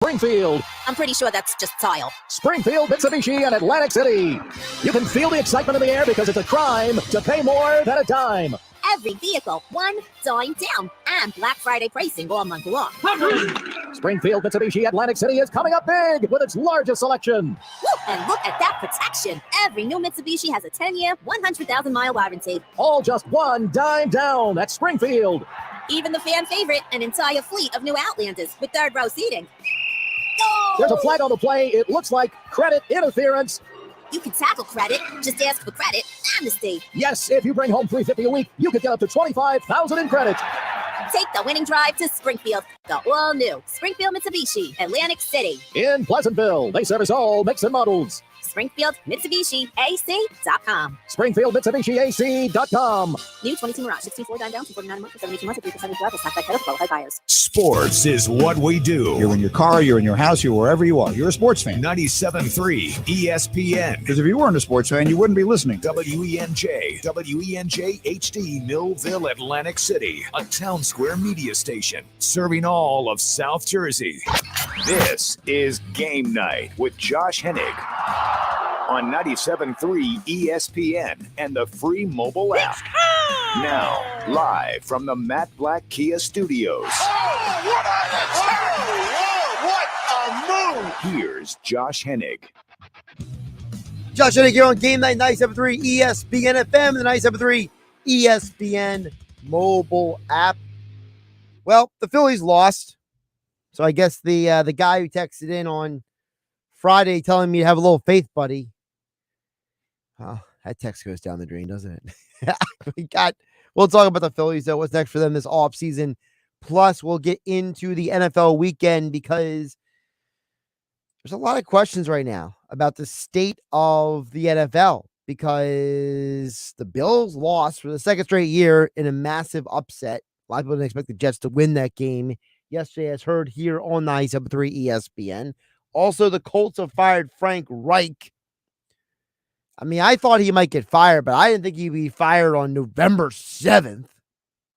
Springfield. I'm pretty sure that's just tile. Springfield, Mitsubishi, and Atlantic City. You can feel the excitement in the air because it's a crime to pay more than a dime. Every vehicle, $1 down, and Black Friday pricing all month long. Springfield, Mitsubishi, Atlantic City is coming up big with its largest selection. Woo, and look at that protection. Every new Mitsubishi has a 10-year, 100,000-mile warranty. All just $1 down at Springfield. Even the fan favorite, an entire fleet of new Outlanders with third-row seating. Go! There's a flag on the play. It looks like credit interference. You can tackle credit. Just ask for credit. Amnesty. Yes, if you bring home $350 a week, you could get up to $25,000 in credit. Take the winning drive to Springfield. The all-new Springfield Mitsubishi, Atlantic City. In Pleasantville, they service all makes and models. Springfield Mitsubishi AC.com. Springfield Mitsubishi AC.com. New 22 Mirage, 16.4 down, 249 a month for 72 months, 3% APR, plus tax by credit, qualified buyers. Sports is what we do. You're in your car, you're in your house, you're wherever you are. You're a sports fan. 97.3 ESPN. Because if you weren't a sports fan, you wouldn't be listening. WENJ HD, Millville, Atlantic City, a town square media station serving all of South Jersey. This is Game Night with Josh Hennig on 97.3 ESPN and the free mobile app. Now, live from the Matt Black Kia Studios. What a move! Here's Josh Hennig. Josh Hennig here on Game Night 97.3 ESPN FM and the 97.3 ESPN mobile app. Well, the Phillies lost. So I guess the guy who texted in on Friday telling me to have a little faith, buddy. Oh, that text goes down the drain, doesn't it? We'll talk about the Phillies, though. What's next for them this offseason. Plus, we'll get into the NFL weekend because there's a lot of questions right now about the state of the NFL because the Bills lost for the second straight year in a massive upset. A lot of people didn't expect the Jets to win that game yesterday, as heard here on 97.3 ESPN. Also, the Colts have fired Frank Reich. I mean, I thought he might get fired, but I didn't think he'd be fired on November 7th.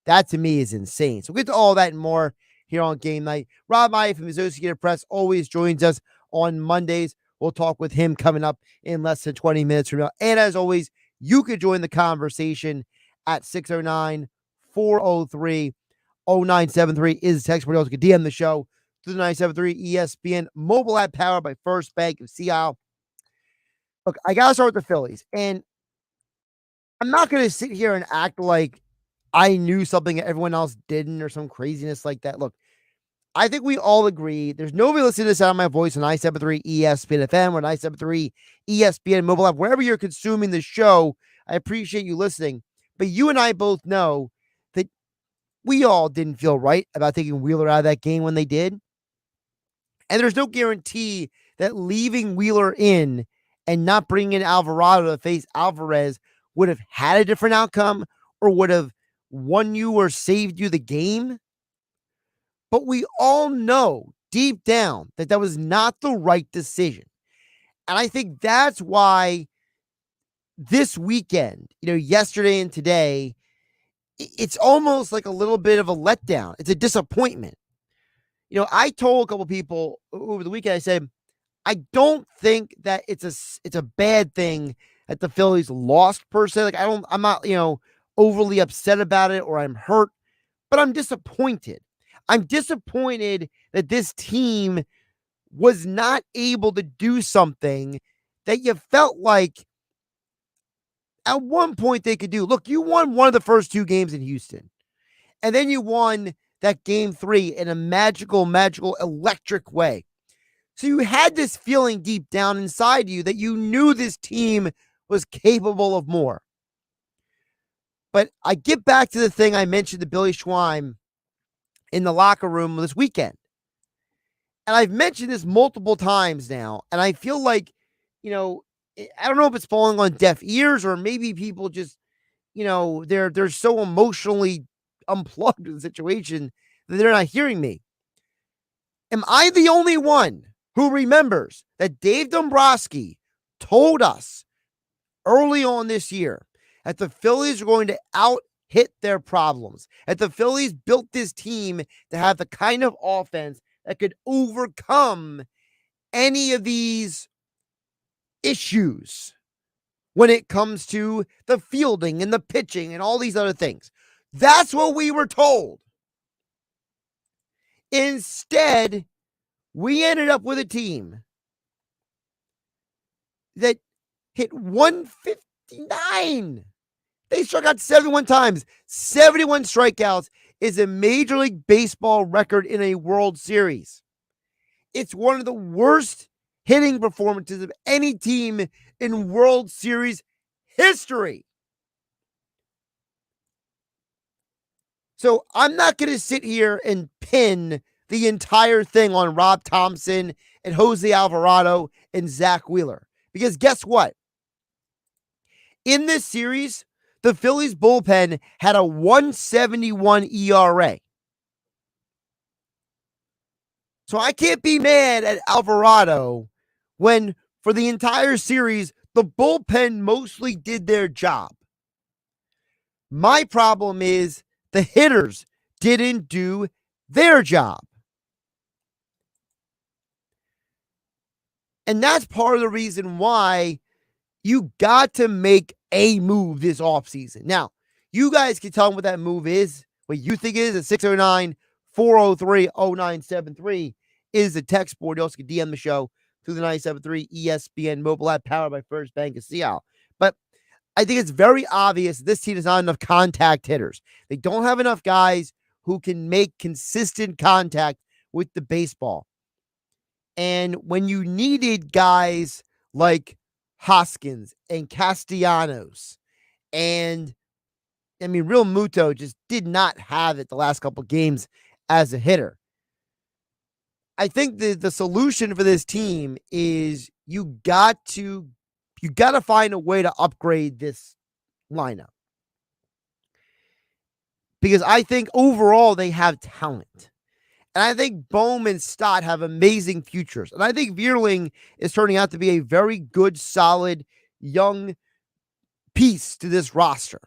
That, to me, is insane. So we'll get to all that and more here on Game Night. Rob Maaddi from the Associated Press always joins us on Mondays. We'll talk with him coming up in less than 20 minutes from now. And as always, you could join the conversation at 609-403-0973 is the text where you also can DM the show to the 97.3 ESPN mobile app powered by First Bank of Sea Isle. Look, I got to start with the Phillies, and I'm not going to sit here and act like I knew something that everyone else didn't or some craziness like that. Look, I think we all agree. There's nobody listening to the sound of my voice on 97.3 ESPN FM or 97.3 ESPN mobile app. Wherever you're consuming the show, I appreciate you listening. But you and I both know that we all didn't feel right about taking Wheeler out of that game when they did. And there's no guarantee that leaving Wheeler in and not bringing in Alvarado to face Alvarez would have had a different outcome or would have won you or saved you the game. But we all know deep down that that was not the right decision. And I think that's why this weekend, yesterday and today, it's almost like a little bit of a letdown. It's a disappointment. I told a couple people over the weekend, I said, I don't think that it's a bad thing that the Phillies lost per se. Like I'm not, overly upset about it or I'm hurt, but I'm disappointed. I'm disappointed that this team was not able to do something that you felt like at one point they could do. Look, you won one of the first two games in Houston, and then you won that game 3 in a magical, electric way. So you had this feeling deep down inside you that you knew this team was capable of more. But I get back to the thing I mentioned to Billy Schwein in the locker room this weekend. And I've mentioned this multiple times now, and I feel like, I don't know if it's falling on deaf ears or maybe people just, they're so emotionally unplugged with the situation that they're not hearing me. Am I the only one who remembers that Dave Dombrowski told us early on this year that the Phillies are going to out-hit their problems, that the Phillies built this team to have the kind of offense that could overcome any of these issues when it comes to the fielding and the pitching and all these other things. That's what we were told. Instead, we ended up with a team that hit 159. They struck out 71 times. 71 strikeouts is a Major League Baseball record in a World Series. It's one of the worst hitting performances of any team in World Series history. So I'm not going to sit here and pin the entire thing on Rob Thompson and Jose Alvarado and Zach Wheeler. Because guess what? In this series, the Phillies bullpen had a 171 ERA. So I can't be mad at Alvarado when, for the entire series, the bullpen mostly did their job. My problem is the hitters didn't do their job. And that's part of the reason why you got to make a move this offseason. Now, you guys can tell me what that move is, what you think it is at 609-403-0973 is the text board. You also can DM the show through the 97.3 ESPN mobile app powered by First Bank of Seattle. But I think it's very obvious this team does not have enough contact hitters. They don't have enough guys who can make consistent contact with the baseball. And when you needed guys like Hoskins and Castellanos, and Real Muto just did not have it the last couple games as a hitter. I think the solution for this team is you got to find a way to upgrade this lineup. Because I think overall they have talent. And I think Bohm and Stott have amazing futures. And I think Vierling is turning out to be a very good, solid, young piece to this roster.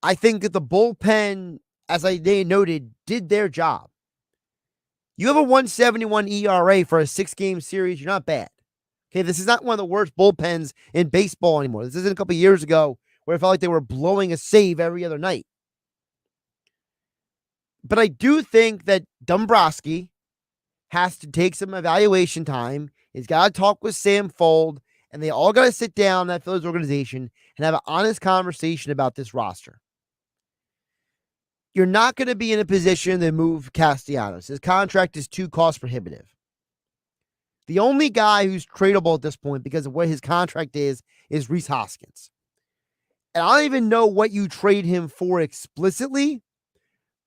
I think that the bullpen, as they noted, did their job. You have a 171 ERA for a 6-game series. You're not bad. Okay, this is not one of the worst bullpens in baseball anymore. This isn't a couple years ago where it felt like they were blowing a save every other night. But I do think that Dombrowski has to take some evaluation time. He's got to talk with Sam Fold, and they all got to sit down in that Phillies organization and have an honest conversation about this roster. You're not going to be in a position to move Castellanos. His contract is too cost prohibitive. The only guy who's tradable at this point because of what his contract is Rhys Hoskins. And I don't even know what you trade him for explicitly,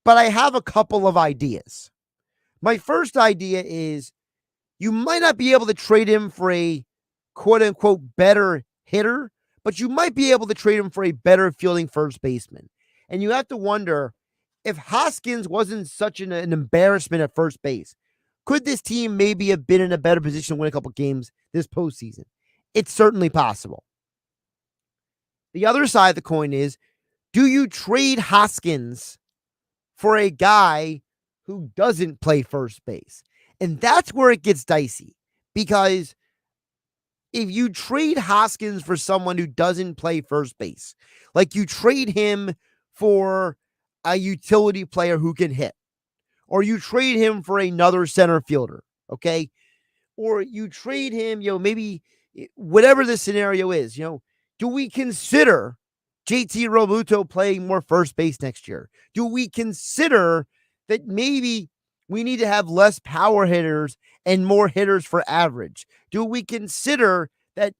but I have a couple of ideas. My first idea is you might not be able to trade him for a quote-unquote better hitter, but you might be able to trade him for a better fielding first baseman. And you have to wonder, if Hoskins wasn't such an embarrassment at first base, could this team maybe have been in a better position to win a couple games this postseason? It's certainly possible. The other side of the coin is, do you trade Hoskins for a guy who doesn't play first base? And that's where it gets dicey, because if you trade Hoskins for someone who doesn't play first base, like you trade him for a utility player who can hit, or you trade him for another center fielder, okay? Or you trade him, maybe whatever the scenario is, do we consider JT Realmuto playing more first base next year? Do we consider that maybe we need to have less power hitters and more hitters for average? Do we consider that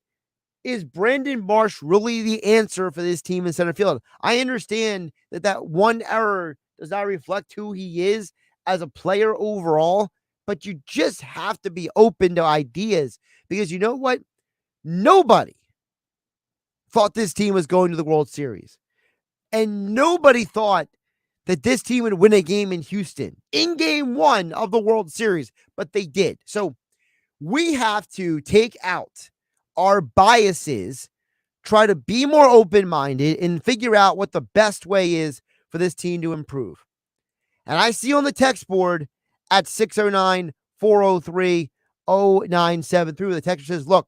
is Brandon Marsh really the answer for this team in center field? I understand that one error does not reflect who he is as a player overall, but you just have to be open to ideas, because you know what? Nobody thought this team was going to the World Series. And nobody thought that this team would win a game in Houston in game 1 of the World Series, but they did. So we have to take out our biases, try to be more open-minded, and figure out what the best way is for this team to improve. And I see on the text board at 609-403-0973. The texter says, look,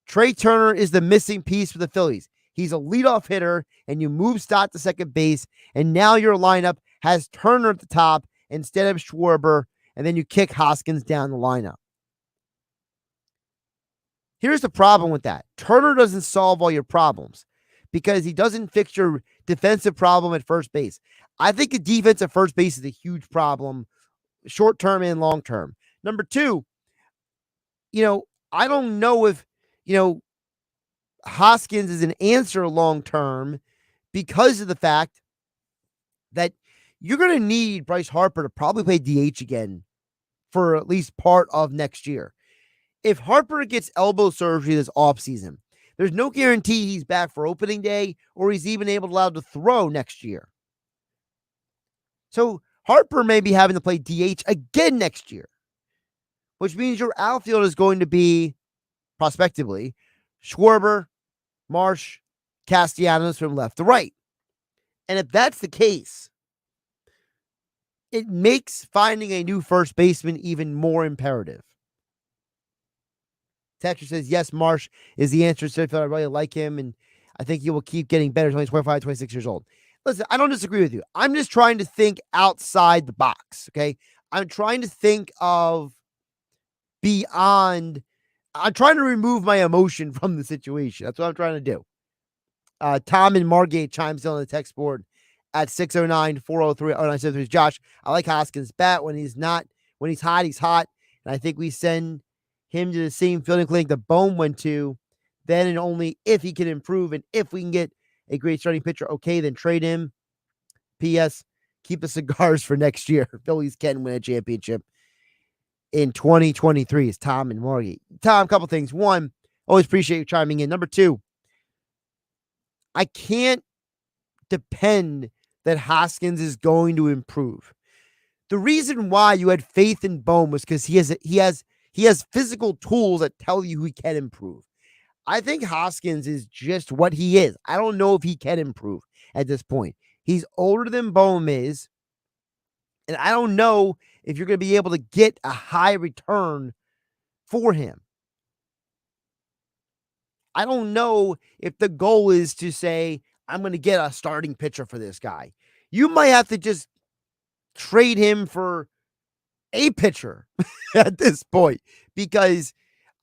Trey Turner is the missing piece for the Phillies. He's a leadoff hitter, and you move Stott to second base, and now your lineup has Turner at the top instead of Schwarber, and then you kick Hoskins down the lineup. Here's the problem with that. Turner doesn't solve all your problems because he doesn't fix your defensive problem at first base. I think the defense at first base is a huge problem, short-term and long-term. Number two, I don't know if, Hoskins is an answer long-term because of the fact that you're going to need Bryce Harper to probably play DH again for at least part of next year. If Harper gets elbow surgery this offseason, there's no guarantee he's back for opening day or he's even allowed to throw next year. So Harper may be having to play DH again next year, which means your outfield is going to be, prospectively, Schwarber, Marsh, Castellanos from left to right. And if that's the case, it makes finding a new first baseman even more imperative. Texture says, yes, Marsh is the answer. So I really like him, and I think he will keep getting better. He's only 25, 26 years old. Listen, I don't disagree with you. I'm just trying to think outside the box, okay? I'm trying to think of beyond. I'm trying to remove my emotion from the situation. That's what I'm trying to do. Tom in Margate chimes in on the text board at 609-403-0973. Josh, I like Hoskins' bat. When he's hot, he's hot. And I think we send him to the same fielding clinic that Bohm went to, then and only if he can improve and if we can get a great starting pitcher, okay, then trade him. P.S. Keep the cigars for next year. Phillies can win a championship in 2023. Is Tom and Margie. Tom, a couple things. One, always appreciate you chiming in. Number two, I can't depend that Hoskins is going to improve. The reason why you had faith in Bohm was because he has physical tools that tell you he can improve. I think Hoskins is just what he is. I don't know if he can improve at this point. He's older than Bohm is, and I don't know if you're going to be able to get a high return for him. I don't know if the goal is to say, I'm going to get a starting pitcher for this guy. You might have to just trade him for a pitcher at this point, because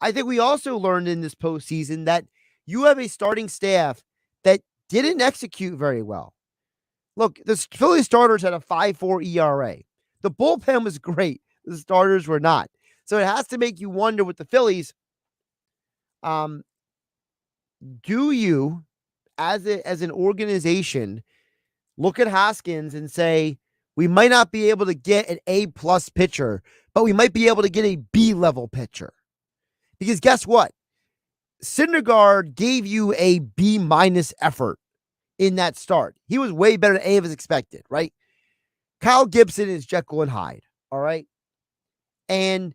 I think we also learned in this postseason that you have a starting staff that didn't execute very well. Look, the Philly starters had a 5.4 ERA. The bullpen was great. The starters were not. So it has to make you wonder with the Phillies, do you, as an organization, look at Hoskins and say, we might not be able to get an A-plus pitcher, but we might be able to get a B-level pitcher? Because guess what? Syndergaard gave you a B- effort in that start. He was way better than A as expected, right? Kyle Gibson is Jekyll and Hyde, all right? And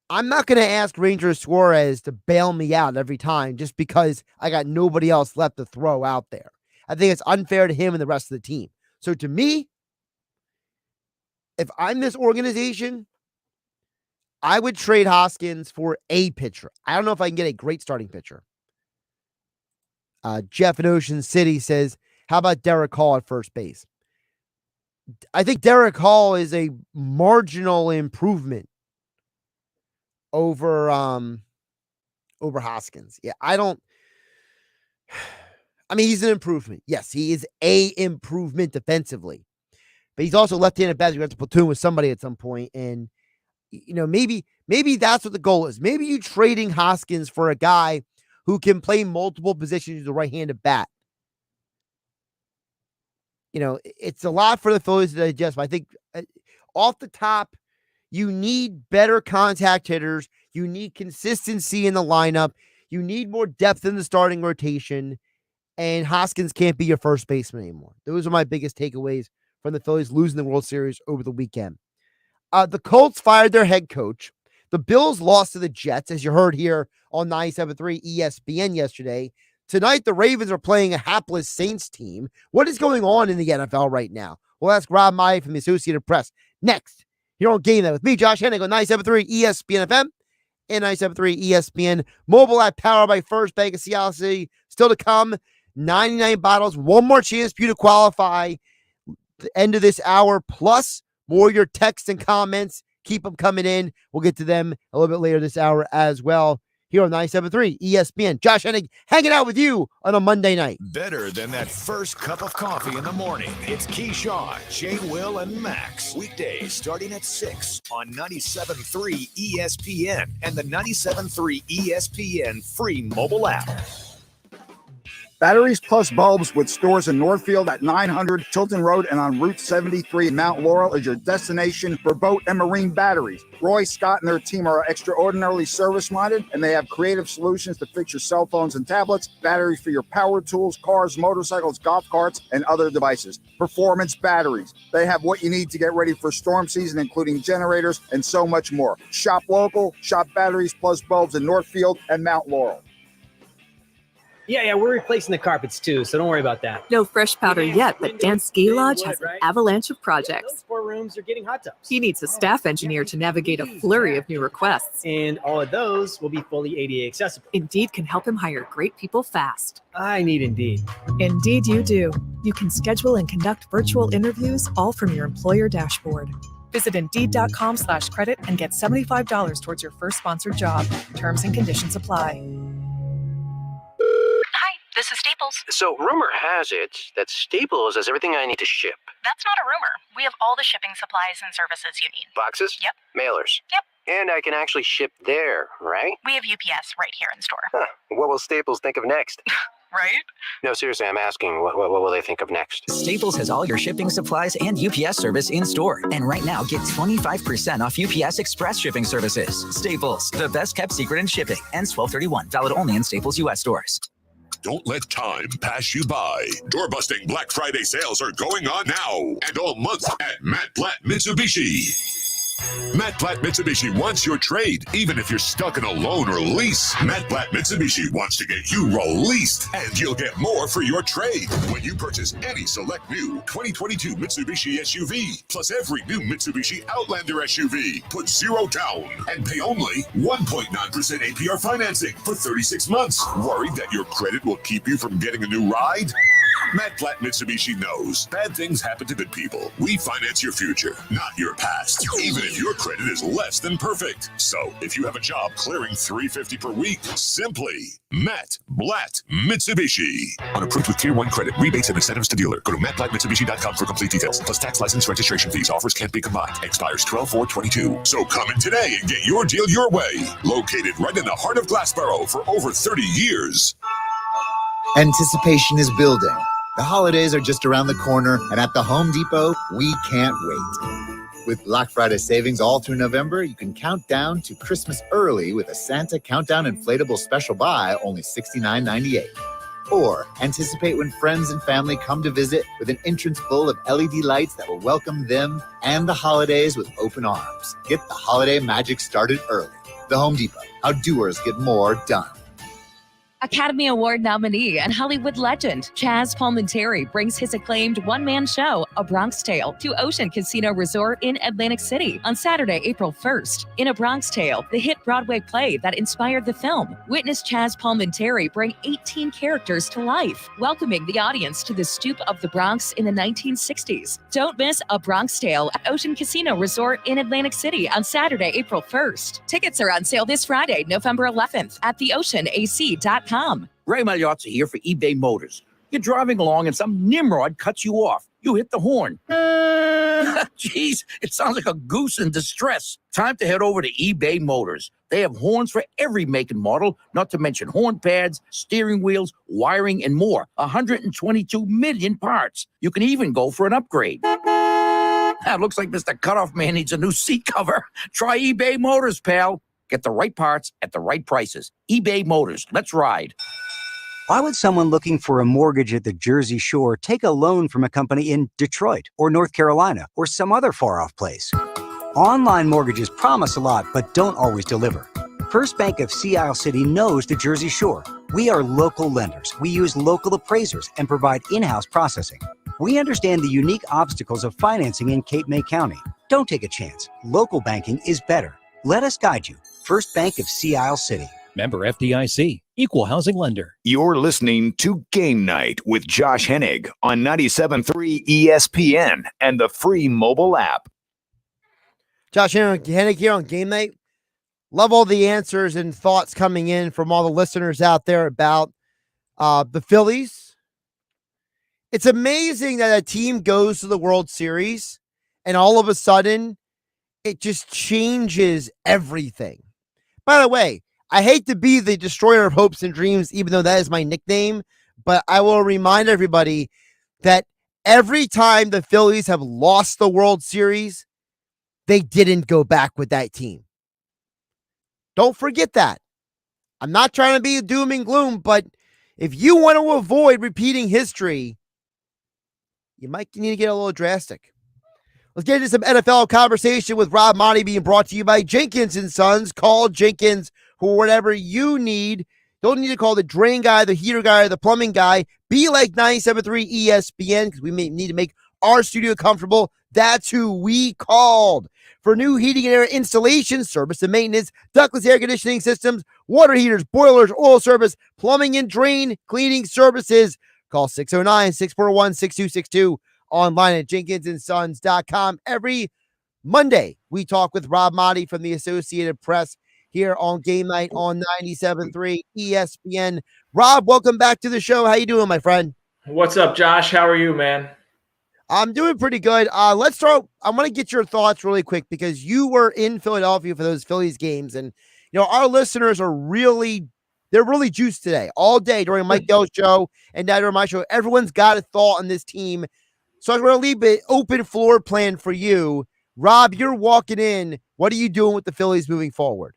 I'm not going to ask Ranger Suarez to bail me out every time just because I got nobody else left to throw out there. I think it's unfair to him and the rest of the team. So to me, if I'm this organization, I would trade Hoskins for a pitcher. I don't know if I can get a great starting pitcher. Jeff in Ocean City says, how about Derek Hall at first base? I think Derek Hall is a marginal improvement over Hoskins. Yeah, he's an improvement. Yes, he is a improvement defensively. But he's also left-handed bat. You have to platoon with somebody at some point. And, maybe that's what the goal is. Maybe you trading Hoskins for a guy who can play multiple positions with a right-handed bat. It's a lot for the Phillies to digest. But I think off the top, you need better contact hitters. You need consistency in the lineup. You need more depth in the starting rotation. And Hoskins can't be your first baseman anymore. Those are my biggest takeaways from the Phillies losing the World Series over the weekend. The Colts fired their head coach. The Bills lost to the Jets, as you heard here on 97.3 ESPN yesterday. Tonight, the Ravens are playing a hapless Saints team. What is going on in the NFL right now? We'll ask Rob Maaddi from the Associated Press next here on Game Night with me, Josh Hennig, on 97.3 ESPN FM and 97.3 ESPN mobile app, powered by First Bank of Seattle City. Still to come, 99 bottles, one more chance for you to qualify the end of this hour, plus more of your texts and comments. Keep them coming in. We'll get to them a little bit later this hour as well. Here on 97.3 ESPN. Josh Hennig hanging out with you on a Monday night. Better than that first cup of coffee in the morning. It's Keyshawn, J. Will, and Max. Weekdays starting at 6 on 97.3 ESPN and the 97.3 ESPN free mobile app. Batteries plus bulbs with stores in Northfield at 900 Tilton Road and on Route 73 in Mount Laurel is your destination for boat and marine batteries. Roy, Scott, and their team are extraordinarily service-minded, and they have creative solutions to fix your cell phones and tablets, batteries for your power tools, cars, motorcycles, golf carts, and other devices. Performance batteries. They have what you need to get ready for storm season, including generators and so much more. Shop local, shop batteries plus bulbs in Northfield and Mount Laurel. Yeah, we're replacing the carpets too, so don't worry about that. No fresh powder yet, but Dan's Ski Lodge has an avalanche of projects. Those 4 rooms are getting hot tubs. He needs a staff engineer to navigate a flurry of new requests. And all of those will be fully ADA accessible. Indeed can help him hire great people fast. I need Indeed. Indeed you do. You can schedule and conduct virtual interviews all from your employer dashboard. Visit Indeed.com/credit and get $75 towards your first sponsored job. Terms and conditions apply. This is Staples. So, rumor has it that Staples has everything I need to ship. That's not a rumor. We have all the shipping supplies and services you need. Boxes? Yep. Mailers? Yep. And I can actually ship there, right? We have UPS right here in store. Huh. What will Staples think of next? Right? No, seriously, I'm asking, what will they think of next? Staples has all your shipping supplies and UPS service in store. And right now, get 25% off UPS Express shipping services. Staples, the best kept secret in shipping. Ends 12/31. Valid only in Staples U.S. stores. Don't let time pass you by. Door-busting Black Friday sales are going on now and all month at Matt Platt Mitsubishi. Matt Platt Mitsubishi wants your trade, even if you're stuck in a loan or lease. Matt Platt Mitsubishi wants to get you released, and you'll get more for your trade when you purchase any select new 2022 Mitsubishi SUV, plus every new Mitsubishi Outlander SUV. Put 0 down and pay only 1.9% APR financing for 36 months. Worried that your credit will keep you from getting a new ride? Matt Platt Mitsubishi knows bad things happen to good people. We finance your future, not your past, even if your credit is less than perfect. So, if you have a job clearing $350 per week, simply Matt Platt Mitsubishi. On approved with Tier 1 credit, rebates and incentives to dealer. Go to mattplattmitsubishi.com for complete details. Plus tax, license, registration fees. Offers can't be combined. Expires 12/4/22. So come in today and get your deal your way. Located right in the heart of Glassboro for over 30 years. Anticipation is building. The holidays are just around the corner, and at the Home Depot, we can't wait. With Black Friday savings all through November, you can count down to Christmas early with a Santa Countdown Inflatable Special Buy, only $69.98. Or anticipate when friends and family come to visit with an entrance full of LED lights that will welcome them and the holidays with open arms. Get the holiday magic started early. The Home Depot, how doers get more done. Academy Award nominee and Hollywood legend Chaz Palminteri brings his acclaimed one-man show, A Bronx Tale, to Ocean Casino Resort in Atlantic City on Saturday, April 1st. In A Bronx Tale, the hit Broadway play that inspired the film, witness Chaz Palminteri bring 18 characters to life, welcoming the audience to the stoop of the Bronx in the 1960s. Don't miss A Bronx Tale at Ocean Casino Resort in Atlantic City on Saturday, April 1st. Tickets are on sale this Friday, November 11th at theoceanac.com. Ray Magliozzi here for eBay Motors. You're driving along and some nimrod cuts you off. You hit the horn. Jeez, it sounds like a goose in distress. Time to head over to eBay Motors. They have horns for every make and model, not to mention horn pads, steering wheels, wiring, and more. 122 million parts. You can even go for an upgrade. It looks like Mr. Cutoff Man needs a new seat cover. Try eBay Motors, pal. Get the right parts at the right prices. eBay Motors. Let's ride. Why would someone looking for a mortgage at the Jersey Shore take a loan from a company in Detroit or North Carolina or some other far-off place? Online mortgages promise a lot, but don't always deliver. First Bank of Seattle City knows the Jersey Shore. We are local lenders. We use local appraisers and provide in-house processing. We understand the unique obstacles of financing in Cape May County. Don't take a chance. Local banking is better. Let us guide you. First Bank of Sea Isle City. Member FDIC, Equal Housing Lender. You're listening to Game Night with Josh Hennig on 97.3 ESPN and the free mobile app. Josh Hennig here on Game Night. Love all the answers and thoughts coming in from all the listeners out there about the Phillies. It's amazing that a team goes to the World Series and all of a sudden it just changes everything. By the way, I hate to be the destroyer of hopes and dreams, even though that is my nickname, but I will remind everybody that every time the Phillies have lost the World Series, they didn't go back with that team. Don't forget that. I'm not trying to be doom and gloom, but if you want to avoid repeating history, you might need to get a little drastic. Let's get into some NFL conversation with Rob Maaddi, being brought to you by Jenkins & Sons. Call Jenkins for whatever you need. Don't need to call the drain guy, the heater guy, or the plumbing guy. Be like 97.3 ESPN, because we may need to make our studio comfortable. That's who we called. For new heating and air installation, service and maintenance, ductless air conditioning systems, water heaters, boilers, oil service, plumbing and drain cleaning services, call 609-641-6262. Online at jenkinsandsons.com. Every Monday, we talk with Rob Maaddi from the Associated Press here on Game Night on 97.3 ESPN. Rob, welcome back to the show. How you doing, my friend? What's up, Josh? How are you, man? I'm doing pretty good. Let's start. I want to get your thoughts really quick because you were in Philadelphia for those Phillies games, and our listeners are really juiced today, all day during Mike Dell's show and now during my show. Everyone's got a thought on this team. So I'm going to leave an open floor plan for you. Rob, you're walking in. What are you doing with the Phillies moving forward?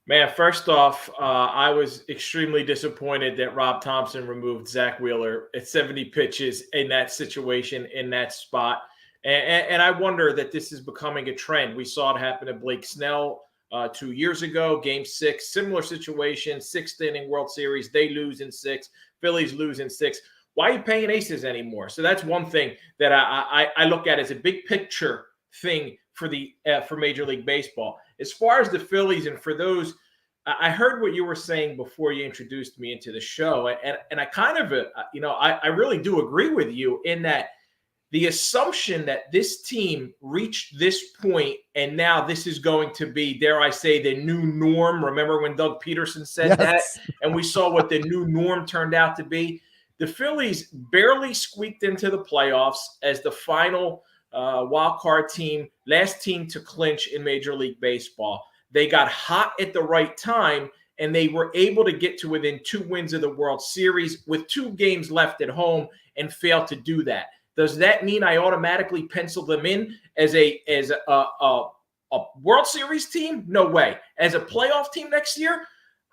Man, first off, I was extremely disappointed that Rob Thompson removed Zach Wheeler at 70 pitches in that situation, in that spot. And I wonder that this is becoming a trend. We saw it happen to Blake Snell 2 years ago, Game 6, similar situation, sixth inning World Series. They lose in 6. Phillies lose in 6. Why are you paying aces anymore? So that's one thing that I look at as a big picture thing for Major League Baseball. As far as the Phillies, and for those, I heard what you were saying before you introduced me into the show, and I kind of, I really do agree with you in that the assumption that this team reached this point and now this is going to be, dare I say, the new norm. Remember when Doug Peterson said that, and we saw what the new norm turned out to be? The Phillies barely squeaked into the playoffs as the final wild card team, last team to clinch in Major League Baseball. They got hot at the right time, and they were able to get to within 2 wins of the World Series with 2 games left at home and failed to do that. Does that mean I automatically pencil them in as a World Series team? No way. As a playoff team next year?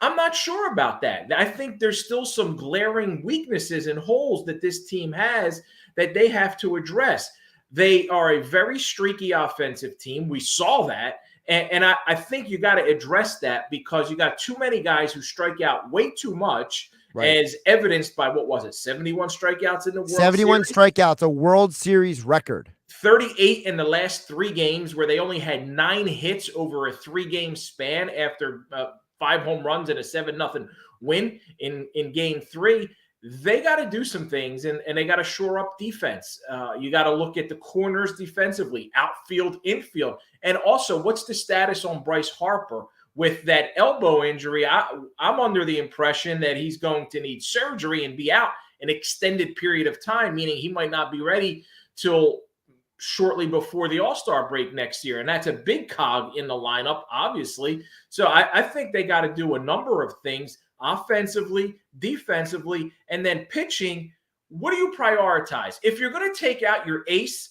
I'm not sure about that. I think there's still some glaring weaknesses and holes that this team has that they have to address. They are a very streaky offensive team. We saw that. And I think you got to address that because you got too many guys who strike out way too much, as evidenced by, 71 strikeouts in the World Series? 71 strikeouts, a World Series record. 38 in the last 3 games where they only had 9 hits over a 3-game span after 5 home runs and a 7-0 win in Game 3. They got to do some things, and they got to shore up defense. You got to look at the corners defensively, outfield, infield. And also, what's the status on Bryce Harper? With that elbow injury, I'm under the impression that he's going to need surgery and be out an extended period of time, meaning he might not be ready till shortly before the All-Star break next year. And that's a big cog in the lineup, obviously. So I think they got to do a number of things offensively, defensively, and then pitching. What do you prioritize? If you're going to take out your ace,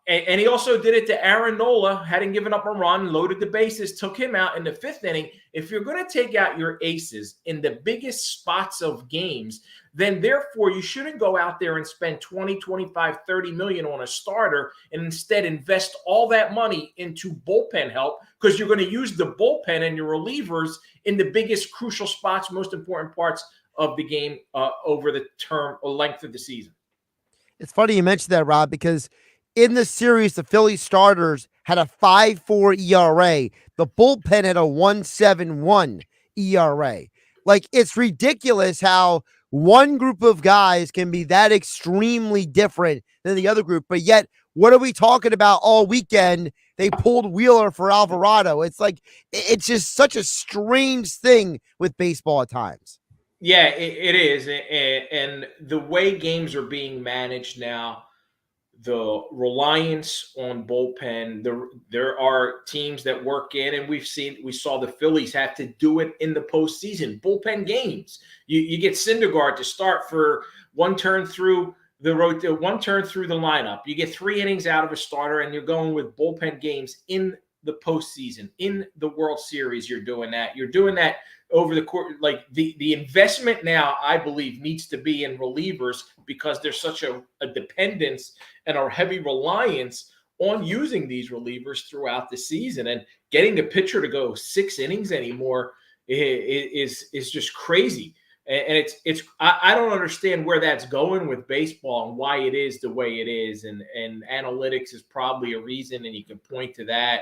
and he also did it to Aaron Nola, hadn't given up a run, loaded the bases, took him out in the 5th inning. If you're going to take out your aces in the biggest spots of games, then therefore you shouldn't go out there and spend 20, 25, 30 million on a starter and instead invest all that money into bullpen help, because you're going to use the bullpen and your relievers in the biggest crucial spots, most important parts of the game over the term or length of the season. It's funny you mentioned that, Rob, because in the series, the Philly starters had a 5.4 ERA. The bullpen had a 1.71 ERA. Like, it's ridiculous how one group of guys can be that extremely different than the other group. But yet, what are we talking about all weekend? They pulled Wheeler for Alvarado. It's like, it's just such a strange thing with baseball at times. Yeah, it is. And the way games are being managed now, the reliance on bullpen, there are teams that work in, and we saw the Phillies have to do it in the postseason. Bullpen games. You get Syndergaard to start for one turn through the lineup. You get 3 innings out of a starter, and you're going with bullpen games in the postseason, in the World Series. You're doing that. You're doing that over the court. Like the investment now, I believe, needs to be in relievers because there's such a dependence and a heavy reliance on using these relievers throughout the season. And getting the pitcher to go 6 innings anymore is just crazy. And I don't understand where that's going with baseball and why it is the way it is. And analytics is probably a reason, and you can point to that.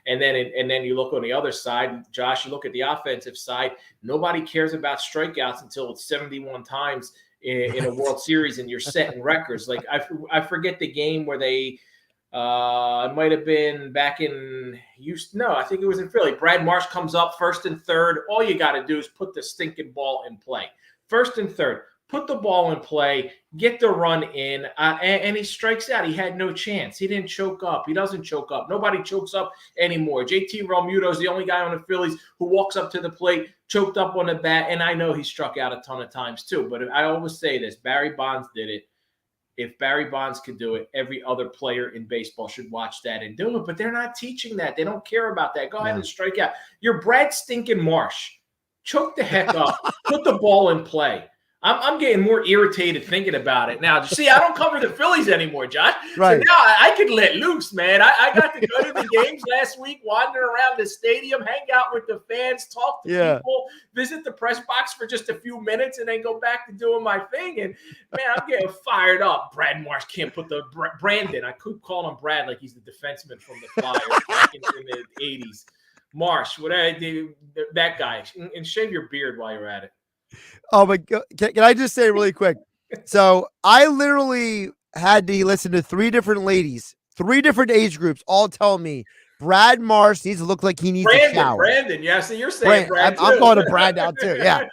And then you look on the other side, Josh, you look at the offensive side, nobody cares about strikeouts until it's 71 times in a World Series and you're setting records. Like I forget the game where they it might have been back in Houston. No, I think it was in Philly. Brad Marsh comes up 1st and 3rd. All you got to do is put the stinking ball in play. 1st and 3rd. Put the ball in play. Get the run in. And he strikes out. He had no chance. He didn't choke up. He doesn't choke up. Nobody chokes up anymore. JT Realmuto is the only guy on the Phillies who walks up to the plate, choked up on the bat. And I know he struck out a ton of times too. But I always say this. Barry Bonds did it. If Barry Bonds could do it, every other player in baseball should watch that and do it. But they're not teaching that. They don't care about that. Go ahead and strike out. You're Brad stinking Marsh. Choke the heck up. Put the ball in play. I'm getting more irritated thinking about it now. See, I don't cover the Phillies anymore, Josh. Right. So now I could let loose, man. I got to go to the games last week, wander around the stadium, hang out with the fans, talk to people, visit the press box for just a few minutes, and then go back to doing my thing. And, man, I'm getting fired up. Brad Marsh can't put the – Brandon. I could call him Brad like he's the defenseman from the Flyers back in the 80s. Marsh, whatever, that guy. And shave your beard while you're at it. Oh my God. Can I just say really quick? So I literally had to listen to 3 different ladies, 3 different age groups, all tell me Brad Marsh needs to look like he needs a shower. Brandon, yeah. So you're saying Brad. I'm calling him Brad now too. Yeah.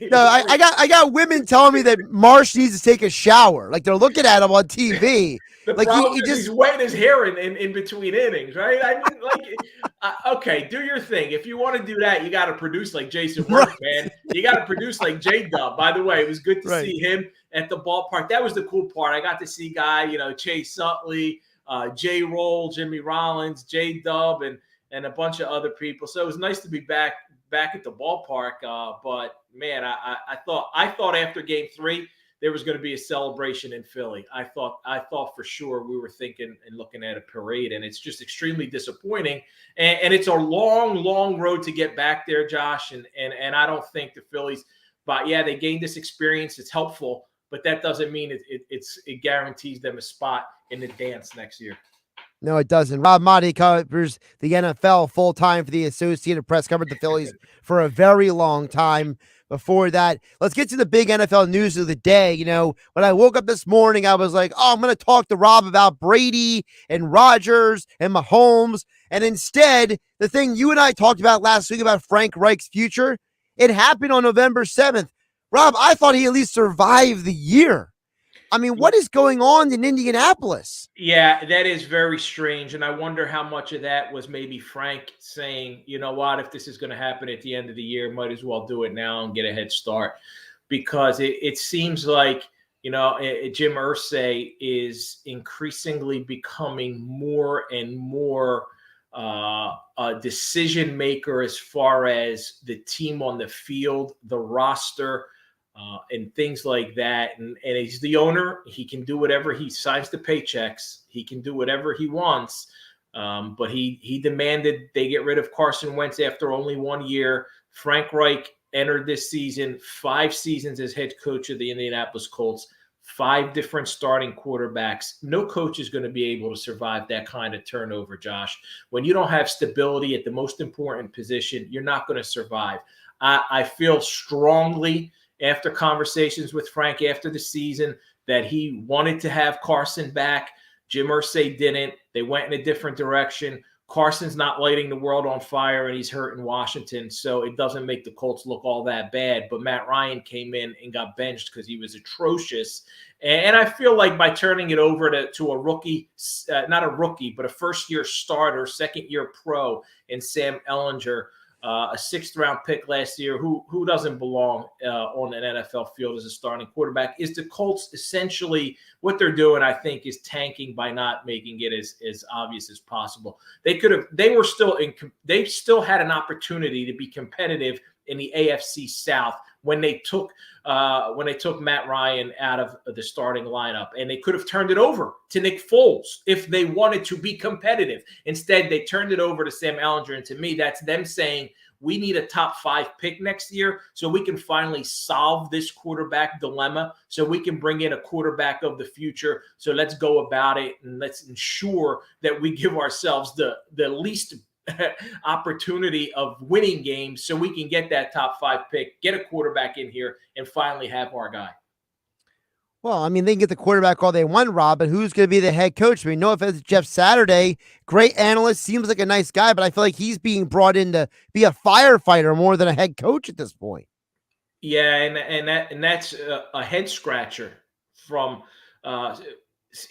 No, I got women telling me that Marsh needs to take a shower. Like they're looking at him on TV. The like problem is he's wetting his hair in between innings, right? I mean, like, okay, do your thing. If you want to do that, you got to produce like Jason Work, man. You got to produce like J-Dub. By the way, it was good to see him at the ballpark. That was the cool part. I got to see Chase Utley, J-Roll, Jimmy Rollins, J-Dub, and a bunch of other people. So it was nice to be back at the ballpark. But man, I thought after Game 3 there was going to be a celebration in Philly. I thought for sure we were thinking and looking at a parade, and it's just extremely disappointing. And it's a long, long road to get back there, Josh. And I don't think the Phillies, but yeah, they gained this experience. It's helpful, but that doesn't mean it guarantees them a spot in the dance next year. No, it doesn't. Rob Maaddi covers the NFL full-time for the Associated Press, covered the Phillies for a very long time. Before that, let's get to the big NFL news of the day. When I woke up this morning, I was like, I'm going to talk to Rob about Brady and Rodgers and Mahomes. And instead, the thing you and I talked about last week about Frank Reich's future, it happened on November 7th. Rob, I thought he at least survived the year. I mean, what is going on in Indianapolis? Yeah, that is very strange. And I wonder how much of that was maybe Frank saying, you know what, if this is going to happen at the end of the year, might as well do it now and get a head start. Because it seems like, Jim Irsay is increasingly becoming more and more a decision maker as far as the team on the field, the roster, and things like that. And he's the owner. He can do whatever. He signs the paychecks. He can do whatever he wants. But he demanded they get rid of Carson Wentz after only 1 year. Frank Reich entered this season, 5 seasons as head coach of the Indianapolis Colts, 5 different starting quarterbacks. No coach is going to be able to survive that kind of turnover, Josh. When you don't have stability at the most important position, you're not going to survive. I feel strongly after conversations with Frank after the season that he wanted to have Carson back. Jim Irsay didn't. They went in a different direction. Carson's not lighting the world on fire, and he's hurt in Washington, so it doesn't make the Colts look all that bad. But Matt Ryan came in and got benched because he was atrocious. And I feel like by turning it over to a rookie, not a rookie, but a first-year starter, second-year pro in Sam Ehlinger, a 6th-round pick last year, who doesn't belong on an NFL field as a starting quarterback, is the Colts essentially what they're doing, I think, is tanking by not making it as obvious as possible. They still had an opportunity to be competitive in the AFC South when they took Matt Ryan out of the starting lineup, and they could have turned it over to Nick Foles if they wanted to be competitive. Instead, they turned it over to Sam Ehlinger, and to me, that's them saying, we need a top 5 pick next year so we can finally solve this quarterback dilemma, so we can bring in a quarterback of the future. So let's go about it, and let's ensure that we give ourselves the least opportunity of winning games so we can get that top 5 pick, get a quarterback in here, and finally have our guy. Well, I mean, they can get the quarterback all they want, Rob, but who's going to be the head coach? I mean, no offense to Jeff Saturday, great analyst, seems like a nice guy, but I feel like he's being brought in to be a firefighter more than a head coach at this point. Yeah, and that's a head scratcher from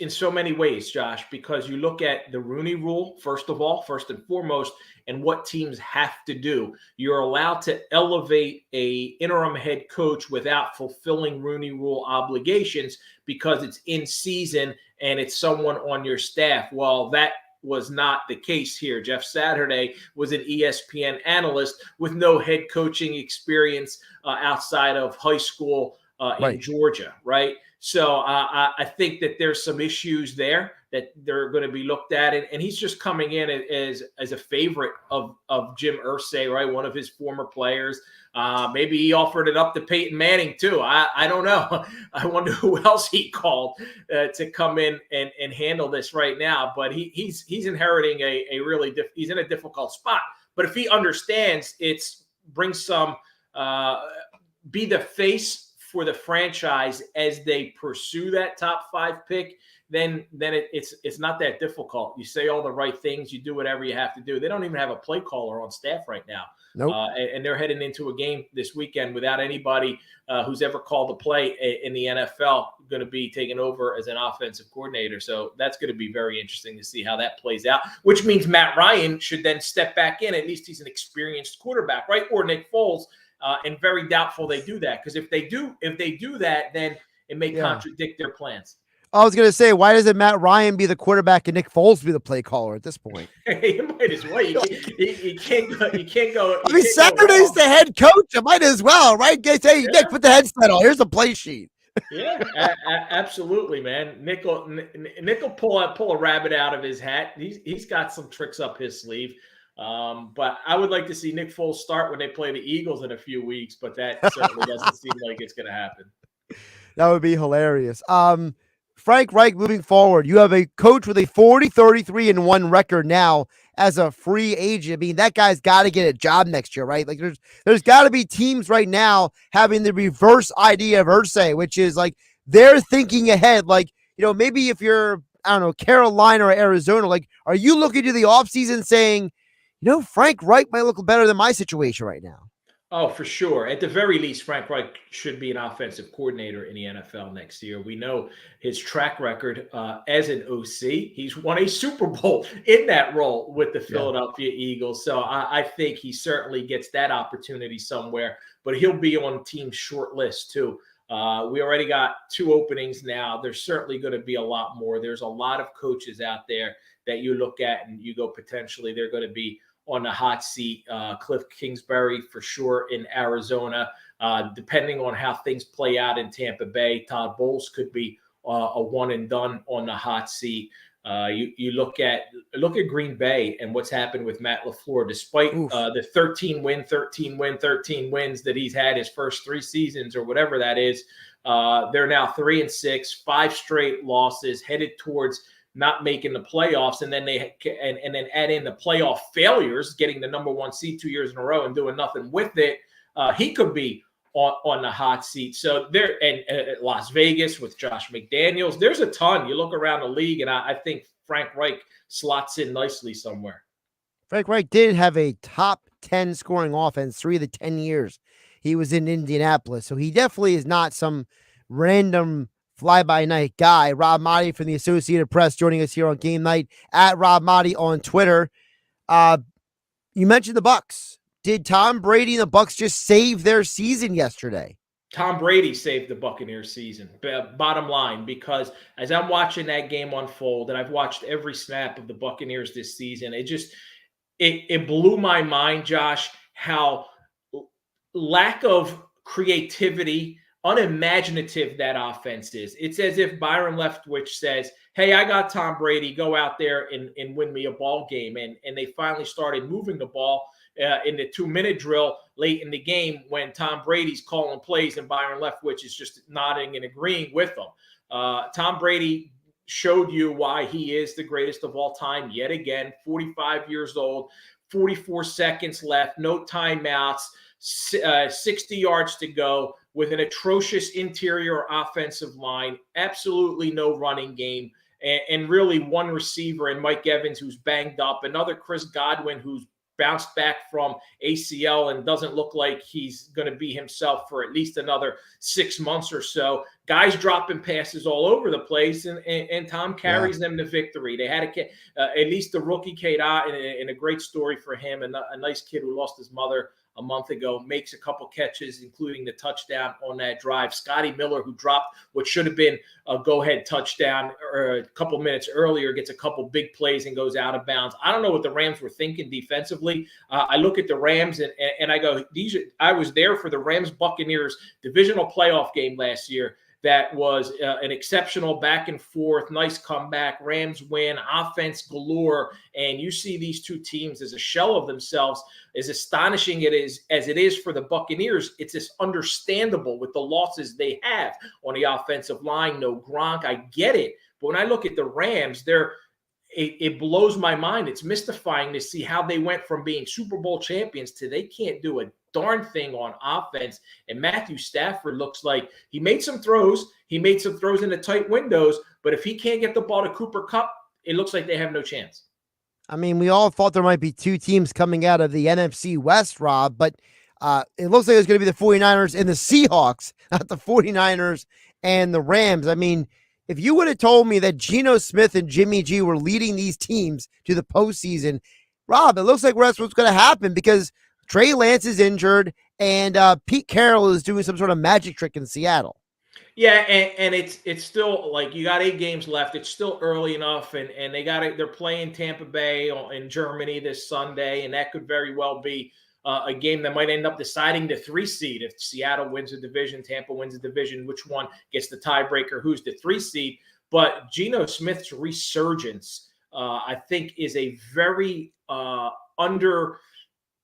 in so many ways, Josh, because you look at the Rooney Rule, first and foremost, and what teams have to do. You're allowed to elevate a interim head coach without fulfilling Rooney Rule obligations because it's in season and it's someone on your staff. Well, that was not the case here. Jeff Saturday was an ESPN analyst with no head coaching experience outside of high school in Georgia, right? So I think that there's some issues there that they're going to be looked at. And he's just coming in as a favorite of Jim Irsay, right? One of his former players. Maybe he offered it up to Peyton Manning too. I don't know. I wonder who else he called to come in and handle this right now. But he's inheriting a really he's in a difficult spot. But if he understands, bring some be the face for the franchise as they pursue that top 5 pick, then it's not that difficult. You say all the right things, you do whatever you have to do. They don't even have a play caller on staff right now. Nope. And they're heading into a game this weekend without anybody who's ever called a play in the NFL going to be taken over as an offensive coordinator. So that's going to be very interesting to see how that plays out, which means Matt Ryan should then step back in. At least he's an experienced quarterback, right? Or Nick Foles. And very doubtful they do that, because if they do that, then it may contradict their plans. I was going to say, why doesn't Matt Ryan be the quarterback and Nick Foles be the play caller at this point? You might as well. You can't go. I mean, Saturday's the head coach. I might as well, right? Guys, hey, Nick, put the headset on. Here's the play sheet. Yeah, absolutely, man. Nick will pull a rabbit out of his hat. He's got some tricks up his sleeve. But I would like to see Nick Foles start when they play the Eagles in a few weeks, but that certainly doesn't seem like it's going to happen. That would be hilarious. Frank Reich, moving forward, you have a coach with a 40-33-1 record now as a free agent. I mean, that guy's got to get a job next year, right? Like there's got to be teams right now having the reverse idea of Irsay, which is like they're thinking ahead. Like, you know, maybe if you're, I don't know, Carolina or Arizona, like, are you looking to the offseason saying, you know, Frank Reich might look better than my situation right now? Oh, for sure. At the very least, Frank Reich should be an offensive coordinator in the NFL next year. We know his track record as an OC. He's won a Super Bowl in that role with the Philadelphia Eagles. So I think he certainly gets that opportunity somewhere, but he'll be on team short list too. We already got 2 openings now. There's certainly going to be a lot more. There's a lot of coaches out there that you look at and you go, potentially they're going to be on the hot seat. Cliff Kingsbury for sure in Arizona. Depending on how things play out in Tampa Bay, Todd Bowles could be a one and done on the hot seat. You look at Green Bay and what's happened with Matt LaFleur, despite the 13 wins that he's had his first 3 seasons or whatever that is. They're now 3-6, 5 straight losses, headed towards not making the playoffs, and then and then add in the playoff failures, getting the number 1 seed 2 years in a row and doing nothing with it. He could be on the hot seat. So there, and Las Vegas with Josh McDaniels, there's a ton. You look around the league, and I think Frank Reich slots in nicely somewhere. Frank Reich did have a top 10 scoring offense 3 of the 10 years he was in Indianapolis. So he definitely is not some random fly-by-night guy. Rob Maaddi from the Associated Press joining us here on Game Night, at Rob Maaddi on Twitter. You mentioned the Bucs. Did Tom Brady and the Bucs just save their season yesterday? Tom Brady saved the Buccaneers season, bottom line, because as I'm watching that game unfold, and I've watched every snap of the Buccaneers this season, it blew my mind, Josh, how lack of creativity, unimaginative that offense is. It's as if Byron Leftwich says, hey, I got Tom Brady, go out there and win me a ball game. And they finally started moving the ball in the 2-minute drill late in the game when Tom Brady's calling plays and Byron Leftwich is just nodding and agreeing with them. Tom Brady showed you why he is the greatest of all time yet again, 45 years old, 44 seconds left, no timeouts, 60 yards to go with an atrocious interior offensive line, absolutely no running game, and really one receiver in Mike Evans who's banged up, another Chris Godwin who's bounced back from ACL and doesn't look like he's going to be himself for at least another 6 months or so. Guys dropping passes all over the place, and Tom carries them to victory. They had at least the rookie Keita, and a great story for him, and a nice kid who lost his mother a month ago, makes a couple catches, including the touchdown on that drive. Scotty Miller, who dropped what should have been a go-ahead touchdown a couple minutes earlier, gets a couple big plays and goes out of bounds. I don't know what the Rams were thinking defensively. I look at the Rams and I go, I was there for the Rams-Buccaneers divisional playoff game last year. That was an exceptional back and forth, nice comeback. Rams win, offense galore, and you see these two teams as a shell of themselves. As astonishing as it is for the Buccaneers, it's just understandable with the losses they have on the offensive line. No Gronk, I get it, but when I look at the Rams, it blows my mind. It's mystifying to see how they went from being Super Bowl champions to they can't do a darn thing on offense. And Matthew Stafford looks like he made some throws. He made some throws in the tight windows, but if he can't get the ball to Cooper Kupp, it looks like they have no chance. I mean, we all thought there might be 2 teams coming out of the NFC West, Rob, but it looks like it's going to be the 49ers and the Seahawks, not the 49ers and the Rams. I mean, if you would have told me that Geno Smith and Jimmy G were leading these teams to the postseason, Rob, it looks like that's what's going to happen because Trey Lance is injured and Pete Carroll is doing some sort of magic trick in Seattle. Yeah, and it's still like you got 8 games left. It's still early enough, and they're playing Tampa Bay in Germany this Sunday, and that could very well be a game that might end up deciding the 3 seed. If Seattle wins the division, Tampa wins the division, which one gets the tiebreaker, who's the 3 seed. But Geno Smith's resurgence, I think, is a very under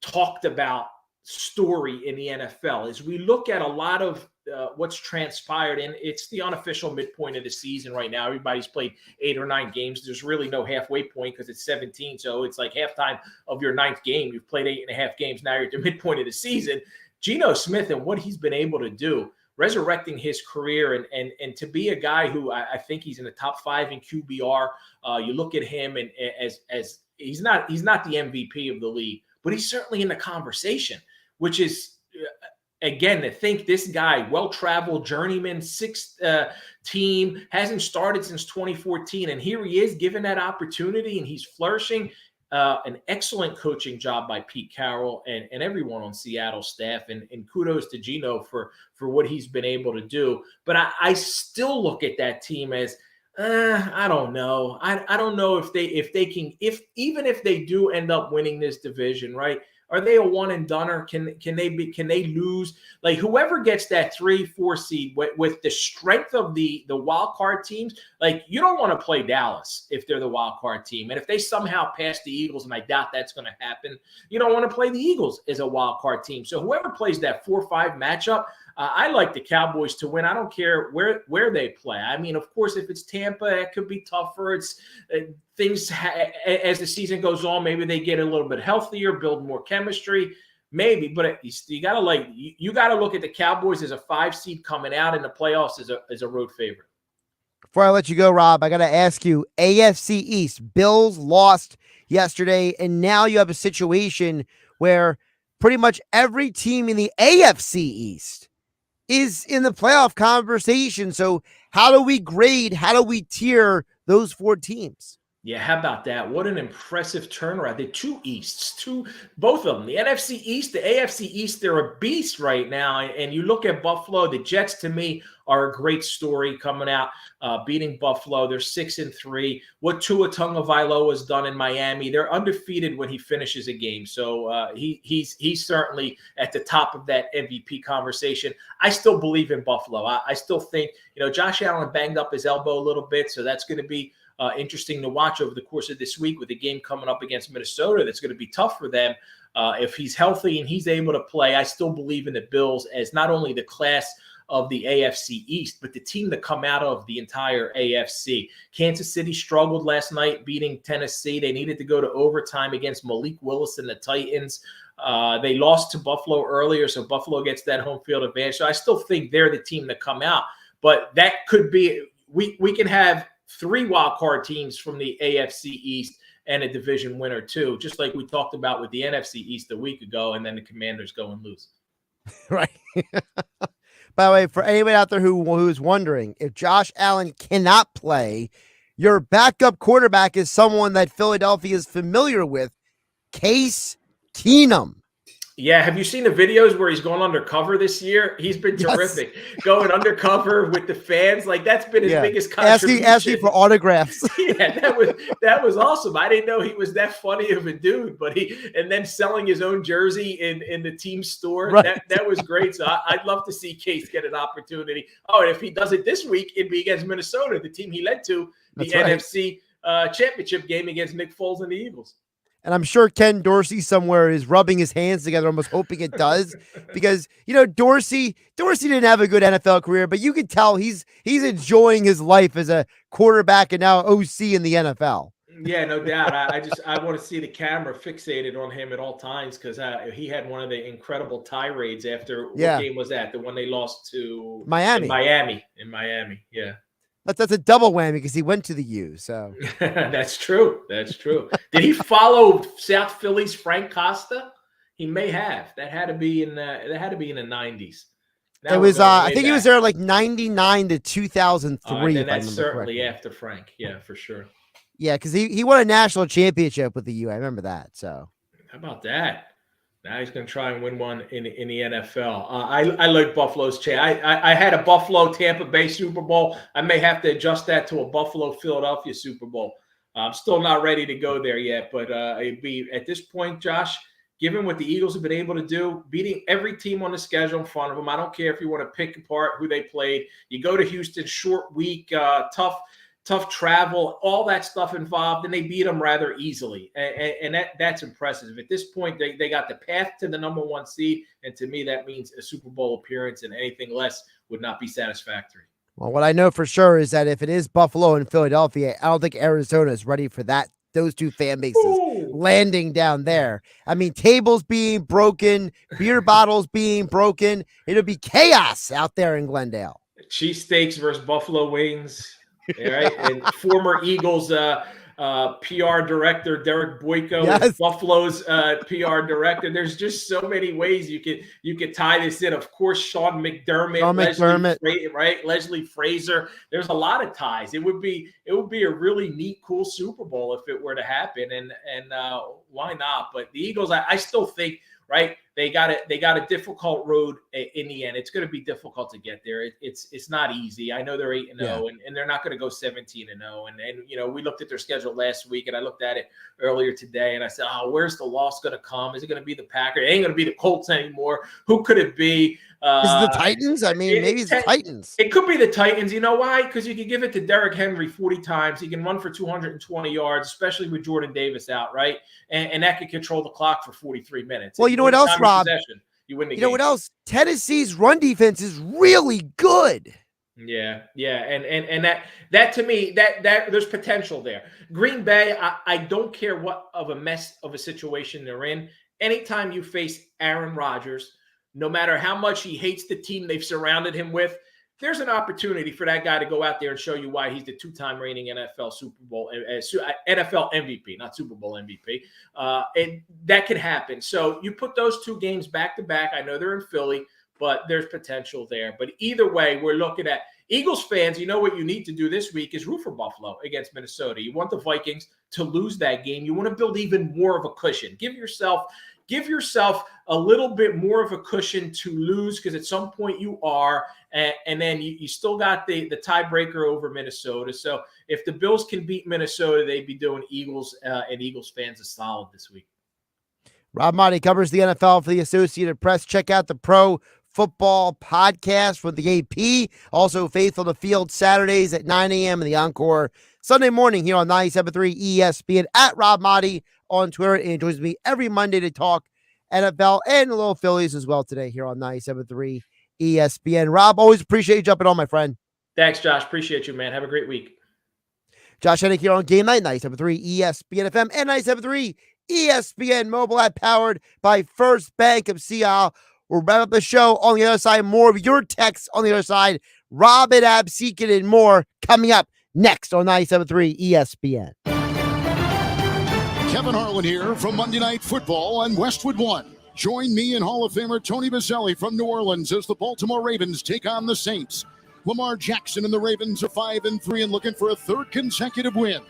talked about story in the NFL. As we look at a lot of what's transpired, and it's the unofficial midpoint of the season right now. Everybody's played 8 or 9 games. There's really no halfway point because it's 17. So it's like halftime of your 9th game. You've played 8.5 games. Now you're at the midpoint of the season. Geno Smith and what he's been able to do, resurrecting his career and to be a guy who I think he's in the top 5 in QBR. You look at him and as he's not the MVP of the league, but he's certainly in the conversation, which is again, to think this guy, well-traveled journeyman, 6th team, hasn't started since 2014, and here he is given that opportunity, and he's flourishing. An excellent coaching job by Pete Carroll and everyone on Seattle staff, and kudos to Geno for what he's been able to do. But I still look at that team as I don't know. I don't know if they can, even if they do end up winning this division, right? Are they a one and doneer? Can they lose? Like whoever gets that 3-4 seed with the strength of the wild card teams, like you don't want to play Dallas if they're the wild card team. And if they somehow pass the Eagles, and I doubt that's going to happen, you don't want to play the Eagles as a wild card team. So whoever plays that 4-5 matchup, I like the Cowboys to win. I don't care where they play. I mean, of course, if it's Tampa, it could be tougher. It's things as the season goes on, maybe they get a little bit healthier, build more chemistry, maybe. But you got to you got to look at the Cowboys as a 5 seed coming out in the playoffs as a road favorite. Before I let you go, Rob, I got to ask you, AFC East, Bills lost yesterday, and now you have a situation where pretty much every team in the AFC East is in the playoff conversation. So how do we grade, how do we tier those 4 teams? Yeah, how about that? What an impressive turnaround. The 2 Easts, both of them. The NFC East, the AFC East, they're a beast right now. And you look at Buffalo, the Jets to me are a great story coming out, beating Buffalo. They're 6-3. What Tua Tagovailoa has done in Miami, they're undefeated when he finishes a game. So he's certainly at the top of that MVP conversation. I still believe in Buffalo. I still think, Josh Allen banged up his elbow a little bit, so that's going to be interesting to watch over the course of this week with the game coming up against Minnesota. That's going to be tough for them. If he's healthy and he's able to play, I still believe in the Bills as not only the class of the AFC East, but the team to come out of the entire AFC. Kansas City struggled last night beating Tennessee. They needed to go to overtime against Malik Willis and the Titans. They lost to Buffalo earlier, so Buffalo gets that home field advantage. So I still think they're the team to come out. But that could be we can have 3 wild card teams from the AFC East and a division winner too, just like we talked about with the NFC East a week ago, and then the Commanders go and lose. Right. By the way, for anyone out there who's wondering, if Josh Allen cannot play, your backup quarterback is someone that Philadelphia is familiar with, Case Keenum. Yeah, have you seen the videos where he's gone undercover this year? He's been terrific. Going undercover with the fans. Like, that's been his biggest contribution. Asking for autographs. Yeah, that was awesome. I didn't know he was that funny of a dude, but and then selling his own jersey in the team store. Right. That was great. So I'd love to see Case get an opportunity. Oh, and if he does it this week, it'd be against Minnesota, the team he led to the NFC championship game against Nick Foles and the Eagles. And I'm sure Ken Dorsey somewhere is rubbing his hands together, almost hoping it does, because Dorsey didn't have a good NFL career, but you could tell he's enjoying his life as a quarterback and now OC in the NFL. Yeah, no doubt. I want to see the camera fixated on him at all times because he had one of the incredible tirades after what game was that? The one they lost to Miami. In Miami. Yeah. That's a double whammy because he went to the U. So That's true. Did he follow South Philly's Frank Costa? He may have. That had to be in the 90s. It was I think he was there like 99 to 2003. Then that's certainly after Frank. Yeah, for sure. Yeah, because he won a national championship with the U. I remember that. So how about that? Now he's going to try and win one in the NFL. I like Buffalo's chance. I had a Buffalo-Tampa Bay Super Bowl. I may have to adjust that to a Buffalo-Philadelphia Super Bowl. I'm still not ready to go there yet, but it'd be at this point, Josh, given what the Eagles have been able to do, beating every team on the schedule in front of them. I don't care if you want to pick apart who they played. You go to Houston, short week, tough travel, all that stuff involved, and they beat them rather easily. And that's impressive. At this point, they got the path to the number 1 seed, and to me, that means a Super Bowl appearance, and anything less would not be satisfactory. Well, what I know for sure is that if it is Buffalo and Philadelphia, I don't think Arizona is ready for those 2 fan bases landing down there. I mean, tables being broken, beer bottles being broken. It'll be chaos out there in Glendale. Cheesesteaks versus buffalo wings. All right, and former Eagles PR director Derek Boyko is Buffalo's PR director. There's just so many ways you could tie this in. Of course, Sean McDermott. Leslie Frazier. There's a lot of ties. It would be a really neat, cool Super Bowl if it were to happen, and why not? But the Eagles, I still think. Right, They got a difficult road in the end. It's going to be difficult to get there. It's not easy. I know they're 8-0, and they're not going to go 17-0. And we looked at their schedule last week, and I looked at it earlier today, and I said, oh, where's the loss going to come? Is it going to be the Packers? It ain't going to be the Colts anymore. Who could it be? Is it the Titans? I mean, maybe it's the Titans. It could be the Titans. You know why? Because you can give it to Derrick Henry 40 times. He can run for 220 yards, especially with Jordan Davis out, right? And that could control the clock for 43 minutes. Well, you know what else, Rob? You win the game. You know what else? Tennessee's run defense is really good. Yeah. And that to me, that there's potential there. Green Bay, I don't care what of a mess of a situation they're in. Anytime you face Aaron Rodgers, no matter how much he hates the team they've surrounded him with, there's an opportunity for that guy to go out there and show you why he's the two-time reigning NFL MVP, not Super Bowl MVP. And that can happen. So you put those two games back to back. I know they're in Philly, but there's potential there. But either way, we're looking at Eagles fans. You know what you need to do this week is root for Buffalo against Minnesota. You want the Vikings to lose that game. You want to build even more of a cushion. Give yourself a little bit more of a cushion to lose, because at some point you are, and then you still got the tiebreaker over Minnesota. So if the Bills can beat Minnesota, they'd be doing Eagles and Eagles fans a solid this week. Rob Maaddi covers the NFL for the Associated Press. Check out the Pro Football Podcast for the AP. Also, Faithful to Field Saturdays at 9 a.m. in the Encore Sunday morning here on 97.3 ESPN at Rob Maaddi on Twitter, and joins me every Monday to talk NFL and a little Phillies as well today here on 97.3 ESPN. Rob, always appreciate you jumping on, my friend. Thanks, Josh. Appreciate you, man. Have a great week. Josh Hennig here on GameNight, 97.3 ESPN FM and 97.3 ESPN mobile app, powered by First Bank of Sea Isle. We'll wrap up the show on the other side. More of your texts on the other side. Rob and Ab Seekin and more coming up next on 97.3 ESPN. Kevin Harlan here from Monday Night Football on Westwood One. Join me and Hall of Famer Tony Boselli from New Orleans as the Baltimore Ravens take on the Saints. Lamar Jackson and the Ravens are 5-3 and looking for a third consecutive win.